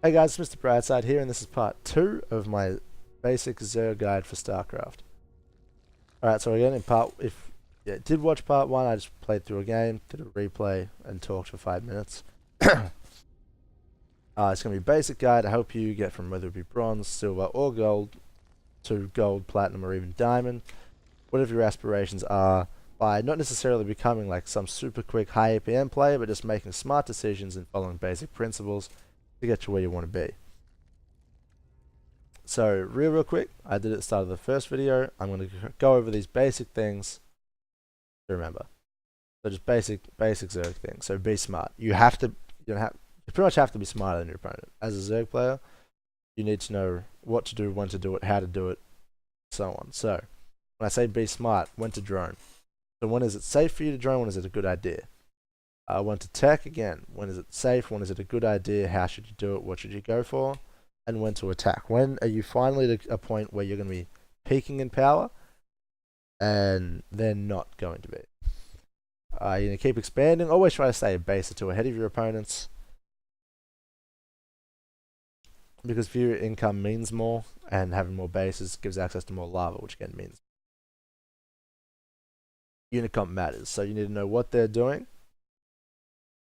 Hey guys, it's Mr. Brightside here, and this is part 2 of my basic Zerg guide for Starcraft. Alright, so again, if you did watch part 1, I just played through a game, did a replay, and talked for 5 minutes. It's going to be a basic guide to help you get from whether it be bronze, silver, or gold, to gold, platinum, or even diamond, whatever your aspirations are, by not necessarily becoming like some super quick high APM player, but just making smart decisions and following basic principles to get to where you want to be. So real quick, I did it at the start of the first video. I'm going to go over these basic things to remember. So just basic Zerg things. So be smart. You pretty much have to be smarter than your opponent. As a Zerg player, you need to know what to do, when to do it, how to do it, so on. So when I say be smart, when to drone. So when is it safe for you to drone? When is it a good idea? When to tech, again, when is it safe, when is it a good idea, how should you do it, what should you go for, and when to attack. When are you finally at a point where you're going to be peaking in power, and they're not going to be. You're going to keep expanding, always try to stay a base or two ahead of your opponents, because viewer income means more, and having more bases gives access to more lava, which again means unit comp matters, so you need to know what they're doing.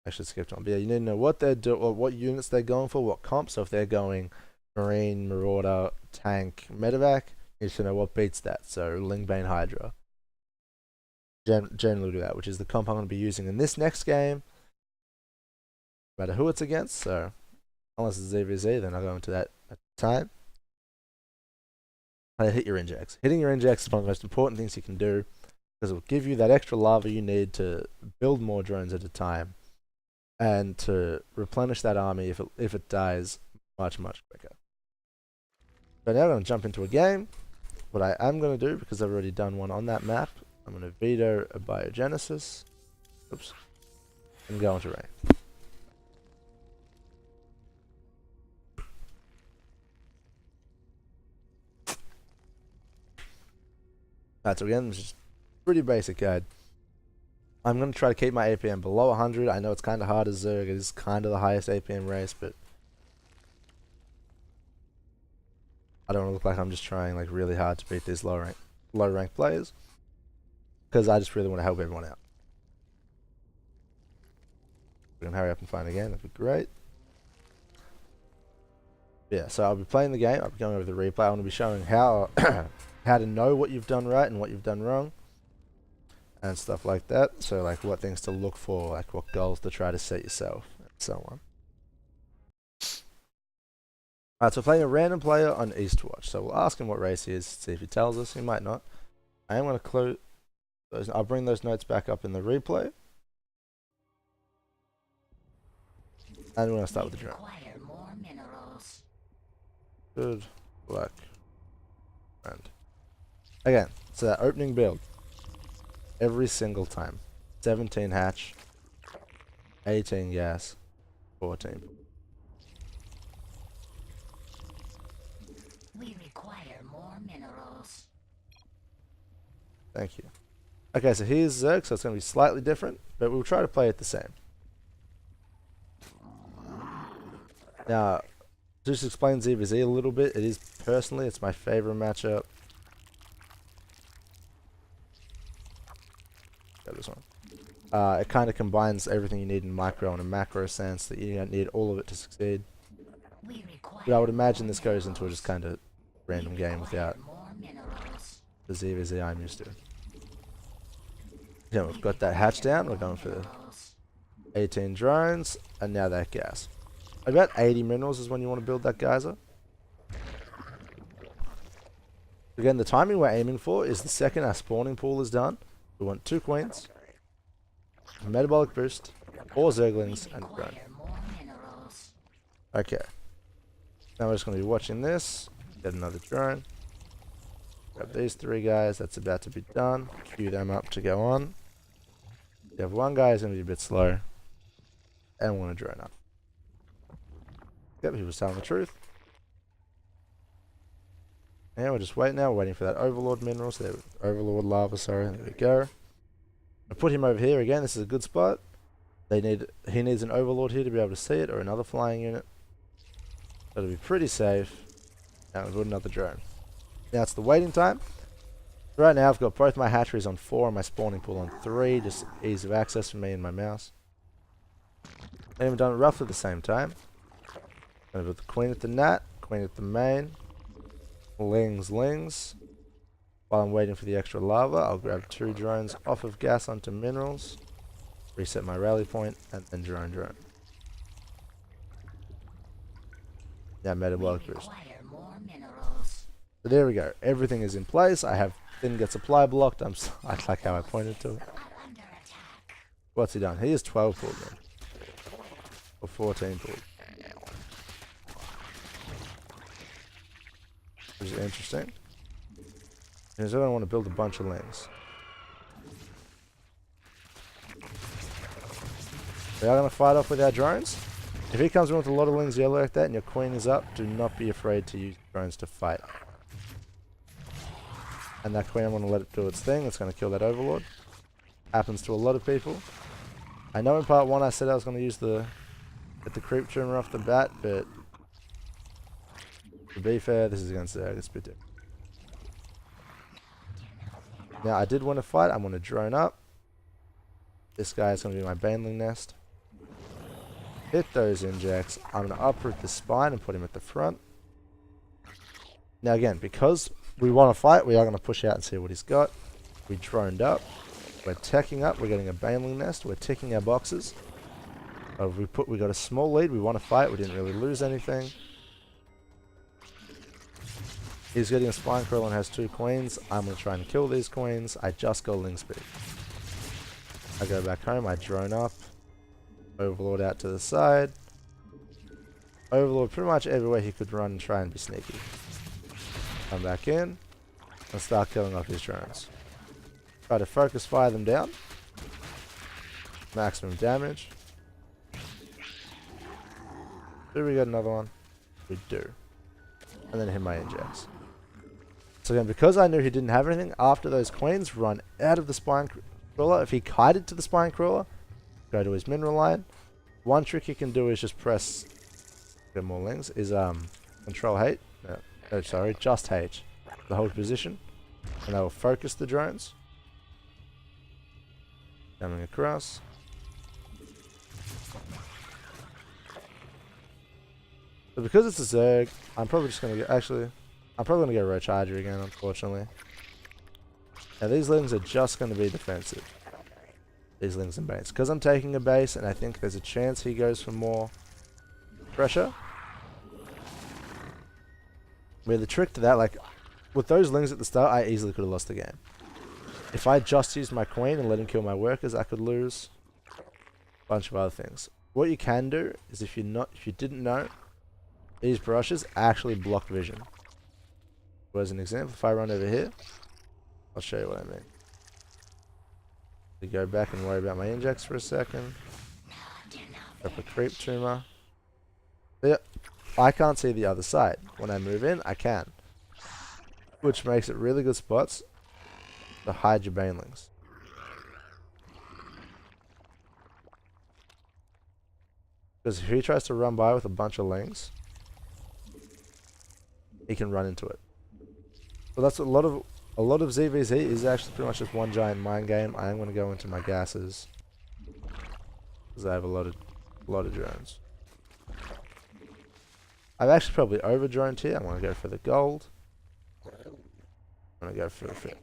I should skip on, but yeah, you need to know what they're doing, or what units they're going for, what comp. So if they're going Marine, Marauder, Tank, Medevac, you should know what beats that. So Lingbane, Hydra. Generally do that, which is the comp I'm going to be using in this next game, no matter who it's against. So unless it's ZVZ, then I'll go into that at the time. And hit your injects. Hitting your injects is one of the most important things you can do, because it will give you that extra lava you need to build more drones at a time, and to replenish that army if it dies much quicker. So now I'm going to jump into a game. What I am going to do, because I've already done one on that map, I'm going to veto a biogenesis. Oops. And go into rain. Alright, so again, this is pretty basic guide. I'm going to try to keep my APM below 100. I know it's kind of hard as Zerg. It is kind of the highest APM race, but I don't want to look like I'm just trying like really hard to beat these low rank players, because I just really want to help everyone out. We can hurry up and find a game. That'd be great. Yeah, so I'll be playing the game. I'll be going over the replay. I want to be showing how how to know what you've done right and what you've done wrong, and stuff like that. So like what things to look for, like what goals to try to set yourself, and so on. Alright, so playing a random player on Eastwatch. So we'll ask him what race he is, see if he tells us. He might not. I am going to close those. I'll bring those notes back up in the replay. And we're going to start with the drone. Good luck, friend. Again, so that opening build. Every single time. 17 hatch, 18 gas, 14. We require more minerals. Thank you. Okay, so here's Zerg, so it's going to be slightly different, but we'll try to play it the same. Now, just explain ZVZ a little bit. It is, personally, it's my favorite matchup. Go this one. It kind of combines everything you need in micro and a macro sense, that you don't need all of it to succeed. But I would imagine this goes into a just kind of random game without the ZVZ I'm used to. Yeah, we've got that hatch down. We're going for the 18 drones, and now that gas. About 80 minerals is when you want to build that geyser. Again, the timing we're aiming for is the second our spawning pool is done. We want 2 queens, a metabolic boost, 4 zerglings, and a drone. Okay. Now we're just going to be watching this. Get another drone. Grab these 3 guys. That's about to be done. Queue them up to go on. You have 1 guy who's going to be a bit slow, and want to drone up. Yep, he was telling the truth. And we're just waiting now. We're waiting for that Overlord mineral. So Overlord lava, sorry. There we go. I put him over here again. This is a good spot. He needs an Overlord here to be able to see it, or another flying unit. That'll be pretty safe. Now we'll build another drone. Now it's the waiting time. Right now I've got both my hatcheries on 4 and my spawning pool on 3, just ease of access for me and my mouse. And we've done it roughly the same time. Gonna build the queen at the nat, queen at the main, lings. While I'm waiting for the extra lava, I'll grab 2 drones off of gas onto minerals, reset my rally point, and then drone. Now metabolic boost. So there we go. Everything is in place. Didn't get supply blocked. I like how I pointed to it. What's he done? He is 12 pulled then. Or 14 pulled. Which is interesting. Because I don't want to build a bunch of lings. We are going to fight off with our drones. If he comes in with a lot of lings yellow like that and your queen is up, do not be afraid to use drones to fight. And that queen, I'm going to let it do its thing. It's going to kill that overlord. Happens to a lot of people. I know in part 1 I said I was going to use get the creep trimmer off the bat, but to be fair, this is against Zerg. It's a bit different. Now I did want to fight. I'm going to drone up. This guy is going to be my baneling nest. Hit those injects. I'm going to uproot the spine and put him at the front. Now again, because we want to fight, we are going to push out and see what he's got. We droned up. We're teching up. We're getting a baneling nest. We're ticking our boxes. We got a small lead. We want to fight. We didn't really lose anything. He's getting a spine crawl and has 2 queens. I'm going to try and kill these queens. I just got ling speed. I go back home. I drone up. Overlord out to the side. Overlord pretty much everywhere he could run and try and be sneaky. Come back in and start killing off his drones. Try to focus fire them down. Maximum damage. Do we get another one? We do. And then hit my injects. So again, because I knew he didn't have anything, after those queens, run out of the spine crawler. If he kited to the spine crawler, go to his mineral line. One trick he can do is just press, get more lings, is control H. No, sorry, just H. The hold position. And that will focus the drones. Coming across. So because it's a Zerg, I'm probably just going to get, I'm probably going to go Roach Charger again, unfortunately. Now these lings are just going to be defensive. These lings and baits. Because I'm taking a base and I think there's a chance he goes for more pressure. Where the trick to that, like, with those lings at the start, I easily could have lost the game. If I just used my queen and let him kill my workers, I could lose a bunch of other things. What you can do is if you didn't know, these brushes actually block vision. For as an example, if I run over here, I'll show you what I mean. We go back and worry about my injects for a second. Up a creep tumor. Yep. I can't see the other side. When I move in, I can. Which makes it really good spots to hide your banelings. Because if he tries to run by with a bunch of lings, he can run into it. So that's a lot of ZVZ is actually pretty much just one giant mind game. I am going to go into my gases because I have a lot of drones. I've actually probably over droned here. I'm going to go for the gold. I'm going to go for the fit.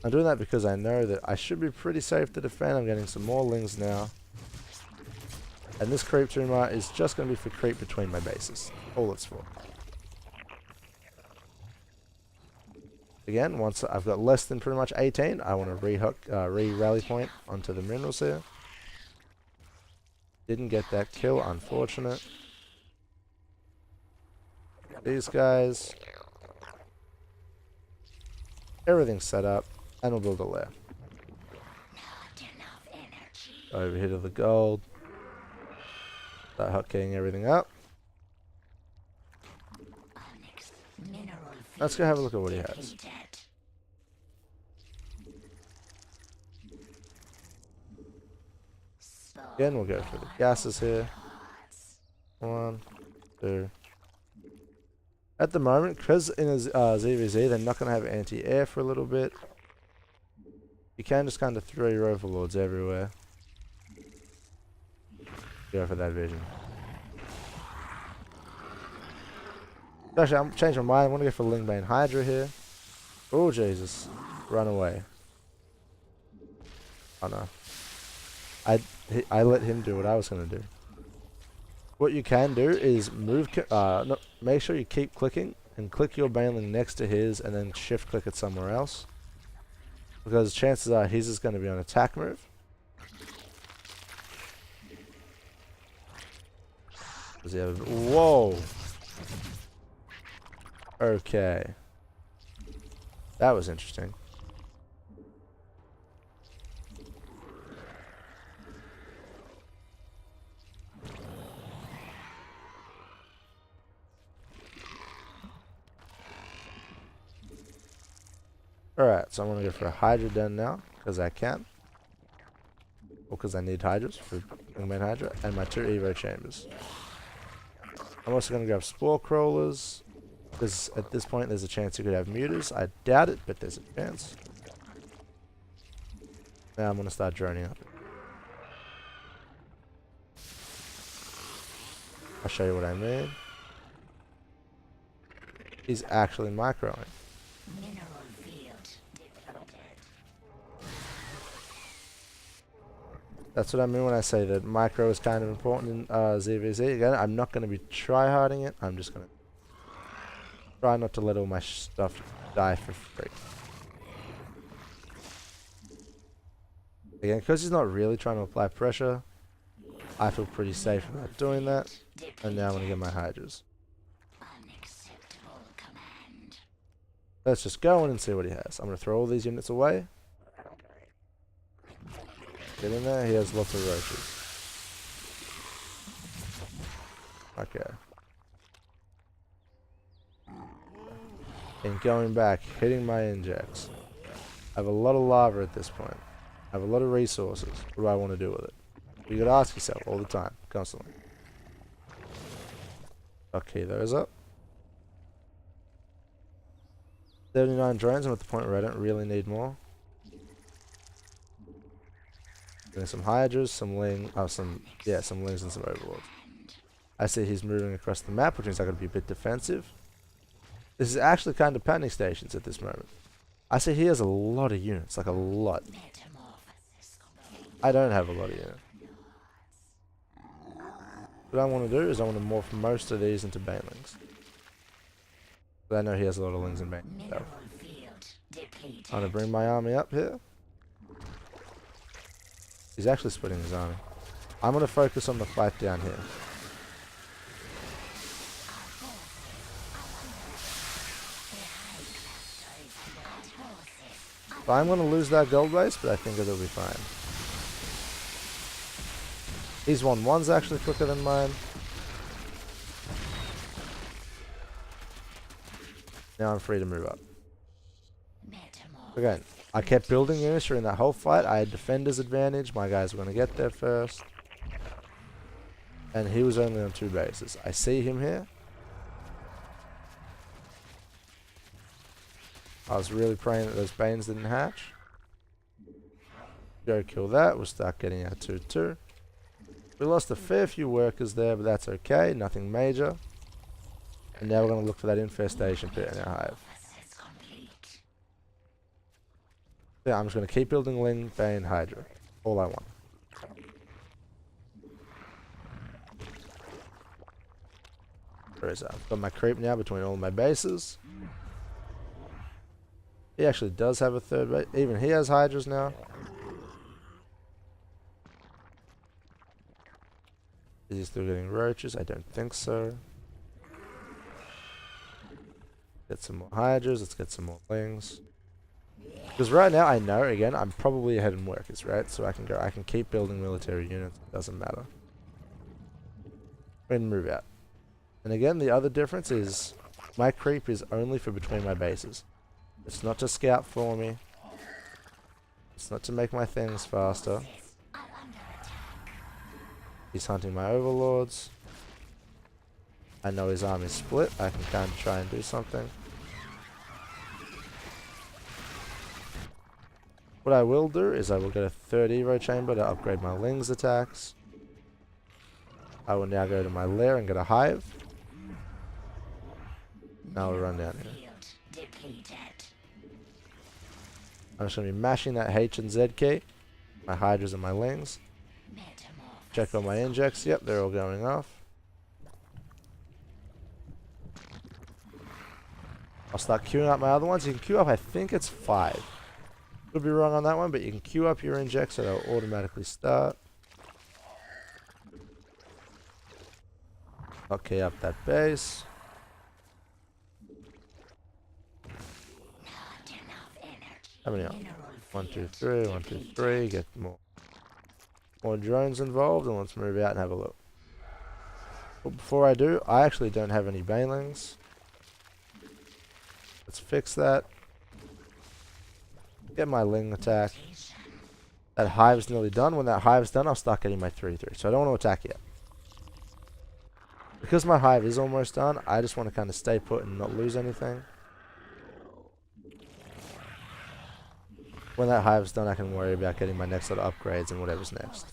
I'm doing that because I know that I should be pretty safe to defend. I'm getting some more lings now. And this creep tumor is just going to be for creep between my bases. All it's for. Again, once I've got less than pretty much 18, I want to re-rally point onto the minerals here. Didn't get that kill, unfortunate. These guys. Everything's set up, and we'll build a lair. Over here to the gold. Start hotkeying everything up. Let's go have a look at what he has. Again, we'll go for the gases here. 1, 2. At the moment, because in a ZVZ, they're not going to have anti-air for a little bit. You can just kind of throw your overlords everywhere. Go for that vision. Actually, I'm changing my mind. I want to go for Lingbane Hydra here. Oh, Jesus. Run away. Oh, no. I let him do what I was going to do. What you can do is move... no, make sure you keep clicking and click your Baneling next to his and then shift click it somewhere else. Because chances are his is going to be on attack move. Does he have... Whoa! Okay. That was interesting. Alright, so I'm going to go for a Hydra Den now, because I can. Or because I need Hydras for main Hydra, and my 2 Evo Chambers. I'm also going to grab Spore Crawlers, because at this point there's a chance you could have Muters. I doubt it, but there's a chance. Now I'm going to start droning up. I'll show you what I mean. He's actually microing. That's what I mean when I say that micro is kind of important in ZVZ. Again, I'm not going to be try-harding it. I'm just going to try not to let all my stuff die for free. Again, because he's not really trying to apply pressure, I feel pretty safe about doing that. And now I'm going to get my Hydras. Let's just go in and see what he has. I'm going to throw all these units away. Get in there, he has lots of roaches. Okay. And going back, hitting my injects. I have a lot of lava at this point. I have a lot of resources. What do I want to do with it? You gotta ask yourself all the time, constantly. Okay, those up. 79 drones, I'm at the point where I don't really need more. Getting some Hydras, some lings and some Overlords. I see he's moving across the map, which means I gotta be a bit defensive. This is actually kind of panic stations at this moment. I see he has a lot of units, like a lot. I don't have a lot of units. What I want to do is I want to morph most of these into Banelings. But I know he has a lot of Lings and Banelings. So I'm going to bring my army up here. He's actually splitting his army. I'm going to focus on the fight down here. So I'm going to lose that gold base, but I think it'll be fine. His 1-1's actually quicker than mine. Now I'm free to move up. Again, I kept building units during that whole fight. I had defender's advantage. My guys were going to get there first. And he was only on 2 bases. I see him here. I was really praying that those Banes didn't hatch. Go kill that. We'll start getting our 2-2. We lost a fair few workers there, but that's okay. Nothing major. And now we're going to look for that infestation pit in our hive. Yeah, I'm just going to keep building Ling, Bane, Hydra. All I want. Where is that? I've got my creep now between all my bases. He actually does have a 3rd base. Even he has Hydras now. Is he still getting roaches? I don't think so. Get some more Hydras. Let's get some more Lings. Because right now I know, again, I'm probably ahead in workers, right? So I can keep building military units. It doesn't matter. And move out. And again, the other difference is my creep is only for between my bases. It's not to scout for me. It's not to make my things faster. He's hunting my overlords. I know his army's split. I can kind of try and do something. What I will do is I will get a third Evo chamber to upgrade my Ling's attacks. I will now go to my lair and get a hive. Now we'll run down here. I'm just going to be mashing that H and Z key. My Hydras and my Lings. Check on my injects. Yep, they're all going off. I'll start queuing up my other ones. You can queue up, I think it's 5. Could be wrong on that one, but you can queue up your injects so they'll automatically start. I'll key up that base. How many on? 1, 2, 3, 1, 2, 3. Get more drones involved, and let's move out and have a look. But before I do, I actually don't have any banelings. Let's fix that. Get my Ling attack. That hive's nearly done. When that hive's done, I'll start getting my 3-3. So I don't want to attack yet. Because my hive is almost done, I just want to kind of stay put and not lose anything. When that hive's done, I can worry about getting my next lot of upgrades and whatever's next.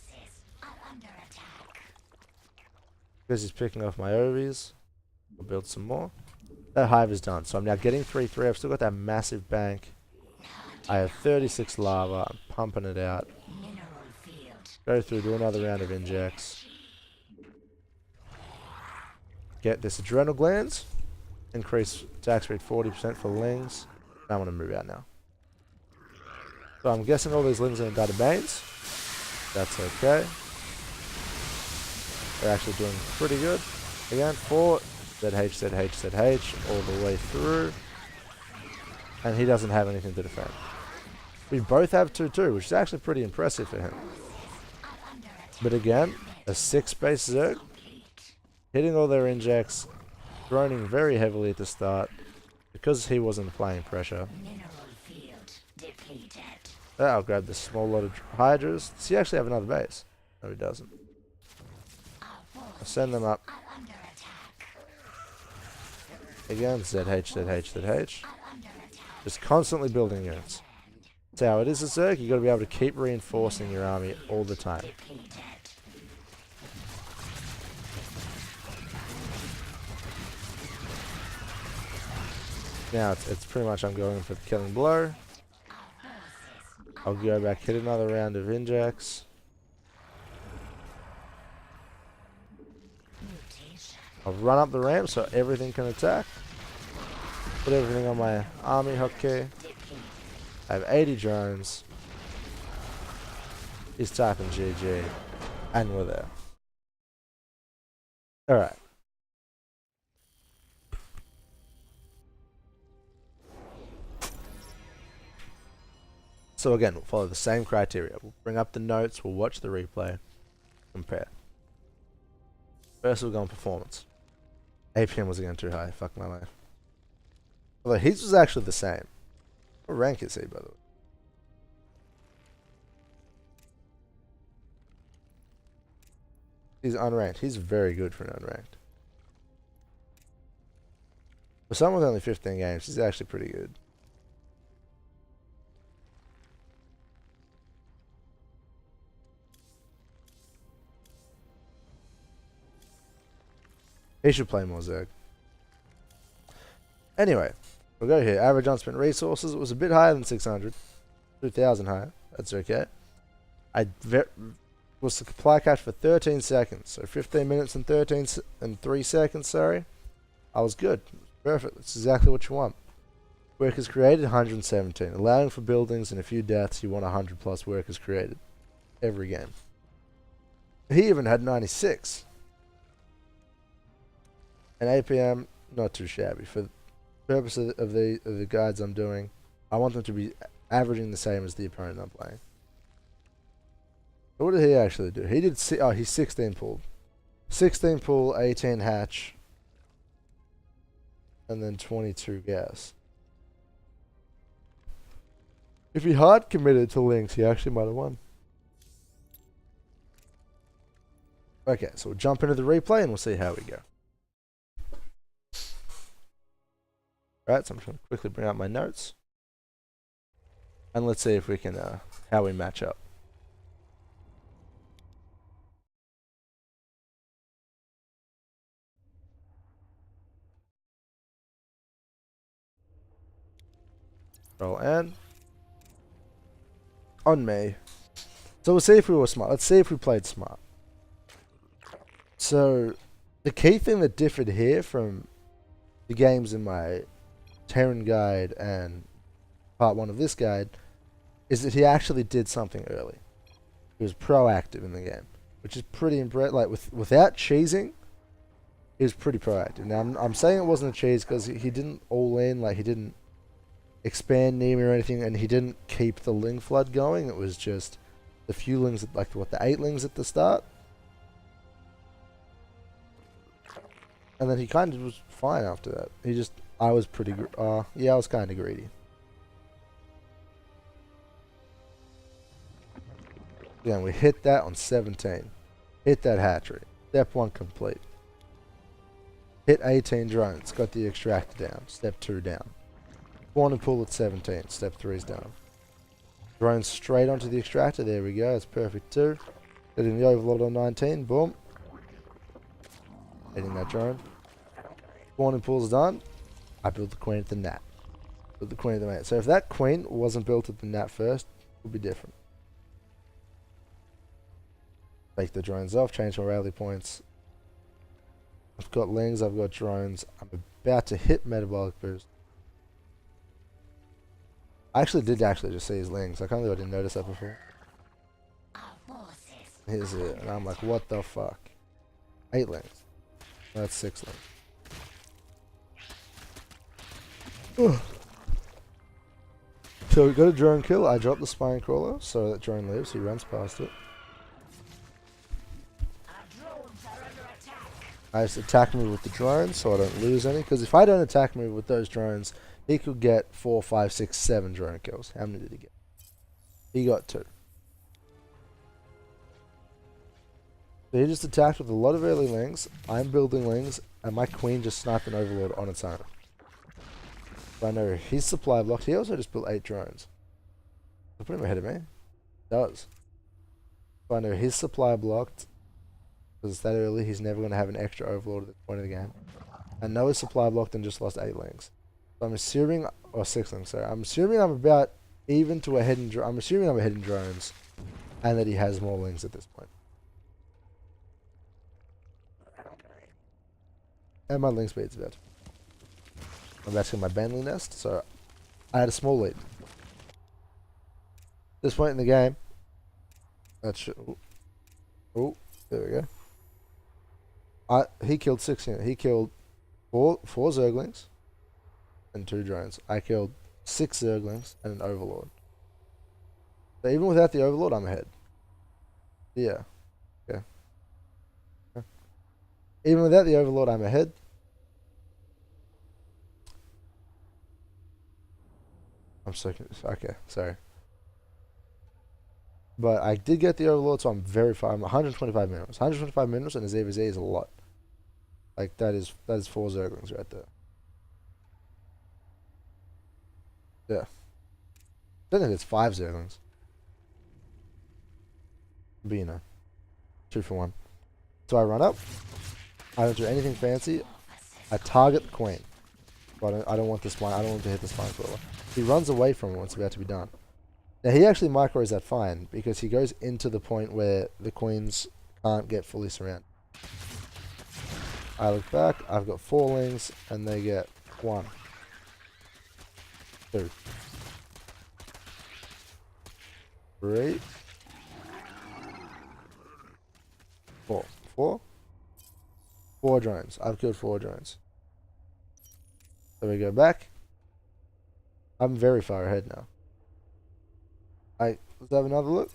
Because he's picking off my ovies, I'll build some more. That hive is done, so I'm now getting 3-3. I've still got that massive bank. I have 36 lava. I'm pumping it out. Go through, do another round of injects. Get this adrenal glands. Increase attack speed 40% for Lings. I want to move out now. So I'm guessing all these Lings are going to die to Banes. That's okay. They're actually doing pretty good. Again, 4 ZH, ZH, ZH all the way through. And he doesn't have anything to defend. We both have 2-2, which is actually pretty impressive for him. But again, a 6 base Zerg. Hitting all their injects. Droning very heavily at the start. Because he wasn't applying pressure. I'll grab this small lot of Hydras. Does he actually have another base? No, he doesn't. I'll send them up. Again, ZH, ZH, ZH. Just constantly building units. That's how it is, Zerg. You've got to be able to keep reinforcing your army all the time. Now it's pretty much I'm going for the killing blow. I'll go back, hit another round of injects. I'll run up the ramp so everything can attack. Put everything on my army hotkey. I have 80 drones. He's typing GG. And we're there. Alright. So again, we'll follow the same criteria. We'll bring up the notes, we'll watch the replay, compare. First we'll go on performance. APM was again too high, fuck my life. Although his was actually the same. What rank is he, by the way? He's unranked. He's very good for an unranked. For someone with only 15 games, he's actually pretty good. He should play more Zerg. Anyway, we'll go here. Average unspent resources. It was a bit higher than 600. 2,000 higher. That's okay. I was the supply catch for 13 seconds. So 15 minutes and 3 seconds, sorry. I was good. Perfect. That's exactly what you want. Workers created, 117. Allowing for buildings and a few deaths, you want 100 plus workers created. Every game. He even had 96. And APM, not too shabby. For the purpose of the guides I'm doing, I want them to be averaging the same as the opponent I'm playing. What did he actually do? He did, he's 16 pulled. 16 pull, 18 hatch. And then 22 gas. If he hard committed to links, he actually might have won. Okay, so we'll jump into the replay and we'll see how we go. Right, so I'm trying to quickly bring out my notes. And let's see if we can, how we match up. Roll N. On me. So we'll see if we were smart. Let's see if we played smart. So, the key thing that differed here from the games in my Terran guide and part 1 of this guide is that he actually did something early. He was proactive in the game, which is pretty impressive. Like, without cheesing, he was pretty proactive. Now, I'm saying it wasn't a cheese because he didn't all in, like, he didn't expand Nemi or anything, and he didn't keep the Ling flood going. It was just the few lings, like, what, the 8 lings at the start? And then he kind of was fine after that. He just, I was pretty, yeah, I was kind of greedy. Yeah, we hit that on 17. Hit that hatchery. Step 1 complete. Hit 18 drones. Got the extractor down. Step 2 down. Spawn and pull at 17. Step 3 is done. Drones straight onto the extractor. There we go. That's perfect too. Getting the overload on 19. Boom. Hitting that drone. Spawn and pull's done. I built the queen at the nat. Built the queen at the mate. So if that queen wasn't built at the nat first, it would be different. Take the drones off. Change my rally points. I've got lings. I've got drones. I'm about to hit metabolic boost. I actually did just see his lings. I can't believe I didn't notice that before. Here's it. And I'm like, what the fuck? 8 lings. That's 6 lings. So we got a drone kill. I dropped the spine crawler, so that drone lives. He runs past it. I just attack me with the drones so I don't lose any. Because if I don't attack me with those drones, he could get 4, 5, 6, 7 drone kills. How many did he get? He got 2. So he just attacked with a lot of early lings. I'm building lings, and my queen just sniped an overlord on its own. So I know his supply blocked. He also just built 8 drones. So put him ahead of me. Does. So I know his supply blocked. Because it's that early, he's never going to have an extra overlord at this point of the game. And know his supply blocked and just lost 8 lings. So I'm assuming, or 6 lings, sorry. I'm assuming I'm about even to a head in, I'm assuming I'm ahead in drones. And that he has more lings at this point. And my ling speed's about. I'm about to get my Bentley nest, so I had a small lead. This point in the game, that's oh, there we go. He killed 6 units. He killed four Zerglings and 2 drones. I killed 6 Zerglings and an Overlord. So even without the Overlord, I'm ahead. Yeah. Yeah. Even without the Overlord, I'm ahead. I'm so confused. Okay, sorry. But I did get the Overlord, so I'm very far. I'm 125 minerals. 125 minerals and a Z is a lot. Like, that is 4 Zerglings right there. Yeah. I don't think it's 5 Zerglings. But you know. 2 for 1. So I run up. I don't do anything fancy. I target the queen. But I don't want the spine. I don't want to hit the spine crawler. He runs away from it when it's about to be done. Now he actually micros that fine because he goes into the point where the queens can't get fully surrounded. I look back. I've got 4 lings and they get 1, 2, 3, 4. 4 drones. I've killed 4 drones. So we go back. I'm very far ahead now. Let's have another look.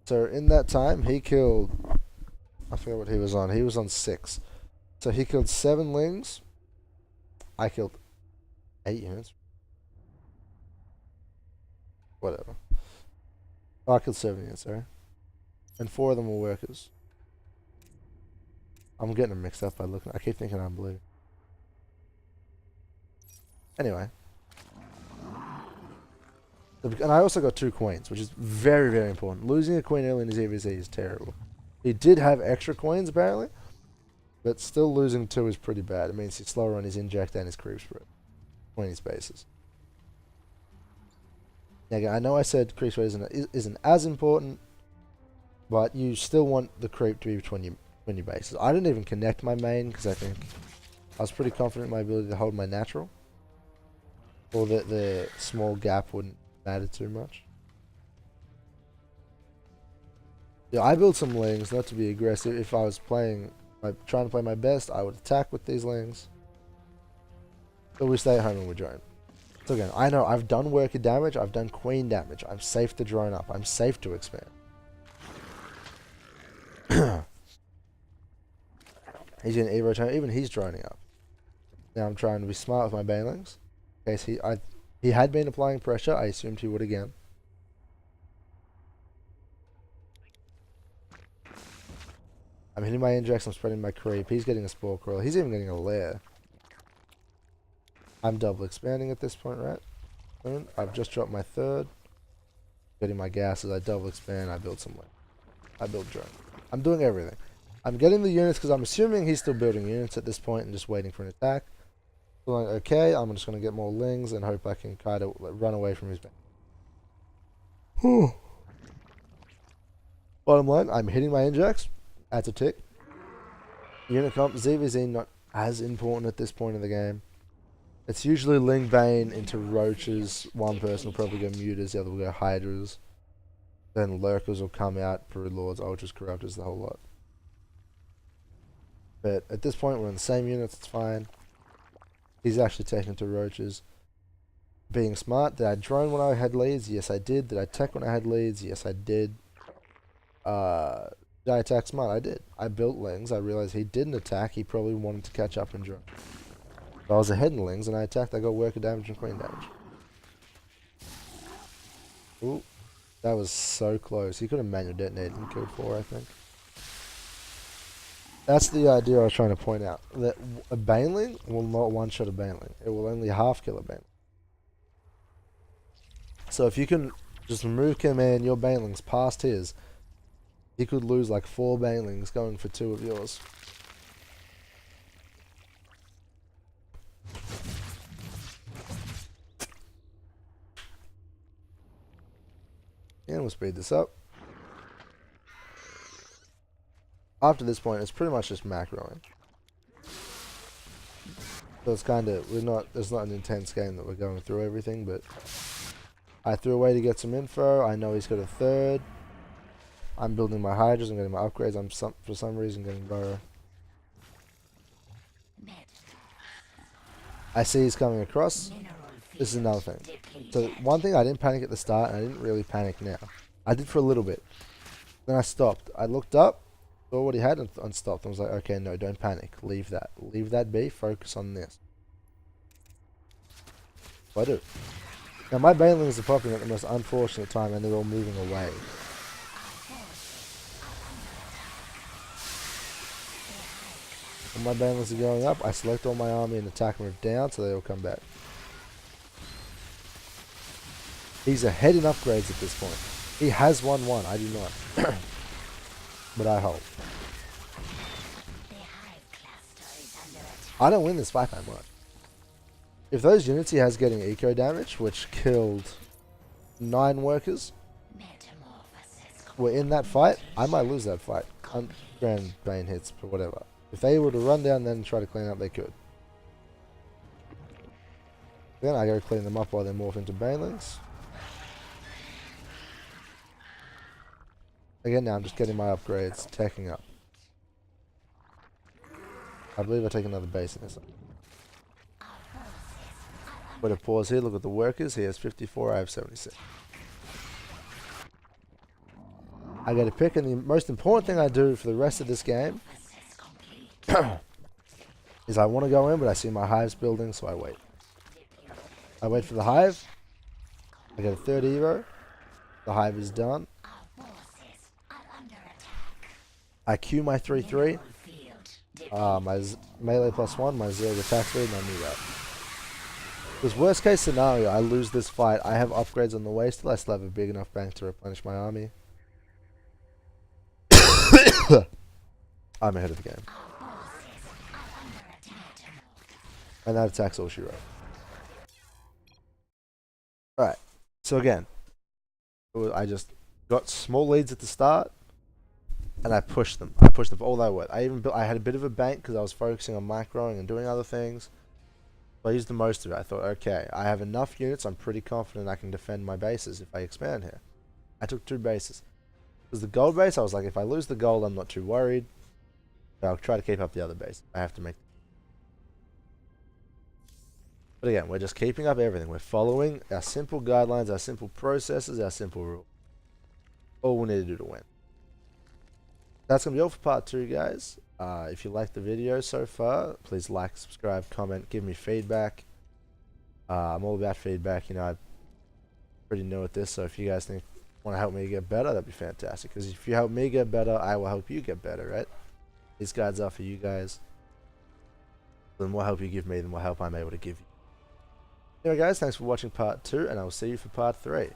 So in that time, he killed, I forget what he was on. He was on 6. So he killed 7 lings. I killed 8 units. Whatever. Oh, I killed 7 units, sorry. And 4 of them were workers. I'm getting them mixed up by looking. I keep thinking I'm blue. Anyway. And I also got 2 queens, which is very, very important. Losing a queen early in his EVZ is terrible. He did have extra coins, apparently. But still losing 2 is pretty bad. It means he's slower on his inject and his creep spread. 20 spaces. Now, I know I said creep spread isn't as important, but you still want the creep to be between your bases. I didn't even connect my main because I think I was pretty confident in my ability to hold my natural. Or that the small gap wouldn't matter too much. Yeah, I built some lings, not to be aggressive. If I was trying to play my best, I would attack with these lings. But we stay at home and we drone. So again, I know I've done worker damage, I've done queen damage. I'm safe to drone up. I'm safe to expand. He's in Evo time, even he's droning up. Now I'm trying to be smart with my banelings. In case he had been applying pressure, I assumed he would again. I'm hitting my injects, I'm spreading my creep. He's getting a spore coil. He's even getting a lair. I'm double expanding at this point, right? I've just dropped my 3rd. Getting my gases, I double expand, I build some land. I build drone. I'm doing everything. I'm getting the units because I'm assuming he's still building units at this point and just waiting for an attack. So I'm like, okay, I'm just going to get more lings and hope I can kind of run away from his back. Bottom line, I'm hitting my injects. That's a tick. Unit comp, ZVZ not as important at this point in the game. It's usually Ling Bane into Roaches. One person will probably go Mutas, the other will go Hydras. Then Lurkers will come out, Brood Lords, Ultras, Corruptors, the whole lot. But at this point, we're in the same units, it's fine. He's actually taken to Roaches. Being smart, did I drone when I had leads? Yes, I did. Did I tech when I had leads? Yes, I did. Did I attack smart? I did. I built lings. I realized he didn't attack. He probably wanted to catch up and drone. But I was ahead in lings and I attacked. I got worker damage and queen damage. Ooh. That was so close. He could have manual detonated and killed 4, I think. That's the idea I was trying to point out. That a Baneling will not one-shot a Baneling. It will only half-kill a Baneling. So if you can just remove command your Banelings past his, he could lose like 4 Banelings going for 2 of yours. And we'll speed this up. After this point, it's pretty much just macroing. So it's kind of, it's not an intense game that we're going through everything, but I threw away to get some info. I know he's got a 3rd. I'm building my Hydras, I'm getting my upgrades. I'm for some reason getting Burrow. I see he's coming across. This is another thing. So one thing, I didn't panic at the start, and I didn't really panic now. I did for a little bit. Then I stopped. I looked up, saw what he had, and stopped. I was like, okay, no, don't panic. Leave that. Leave that be. Focus on this. So I do. Now my Banelings are popping at the most unfortunate time, and they're all moving away. When my Banelings are going up, I select all my army and attack them down, so they all come back. He's ahead in upgrades at this point. He has 1-1, I do not. But I hold. I don't win this fight that much. If those units he has getting eco damage, which killed 9 workers, were in that fight, I might lose that fight. Grand Bane hits, but whatever. If they were to run down then and try to clean up, they could. Then I go clean them up while they morph into Banelings. Again, now I'm just getting my upgrades, teching up. I believe I take another base in this. But a pause here, look at the workers. He has 54, I have 76. I get a pick, and the most important thing I do for the rest of this game is I want to go in, but I see my hives building, so I wait. I wait for the hive. I get a 3rd Evo. The hive is done. I queue my 3-3. My melee +1, my Zerg attack speed, and I move out. Because worst case scenario, I lose this fight. I have upgrades on the way still. I still have a big enough bank to replenish my army. I'm ahead of the game. And that attack's all she wrote. Alright, so again, I just got small leads at the start, and I pushed them. I pushed them for all they were. I had a bit of a bank because I was focusing on microing and doing other things. So I used the most of it. I thought, okay, I have enough units. I'm pretty confident I can defend my bases if I expand here. I took 2 bases. Because the gold base, I was like, if I lose the gold, I'm not too worried. So I'll try to keep up the other base. I have to make. But again, we're just keeping up everything. We're following our simple guidelines, our simple processes, our simple rules. All we need to do to win. That's going to be all for part 2, guys. If you liked the video so far, please like, subscribe, comment, give me feedback. I'm all about feedback. You know, I'm pretty new at this, so if you guys want to help me get better, that'd be fantastic. Because if you help me get better, I will help you get better, right? These guides are for you guys. The more help you give me, the more help I'm able to give you. Anyway, guys, thanks for watching part 2, and I will see you for part 3.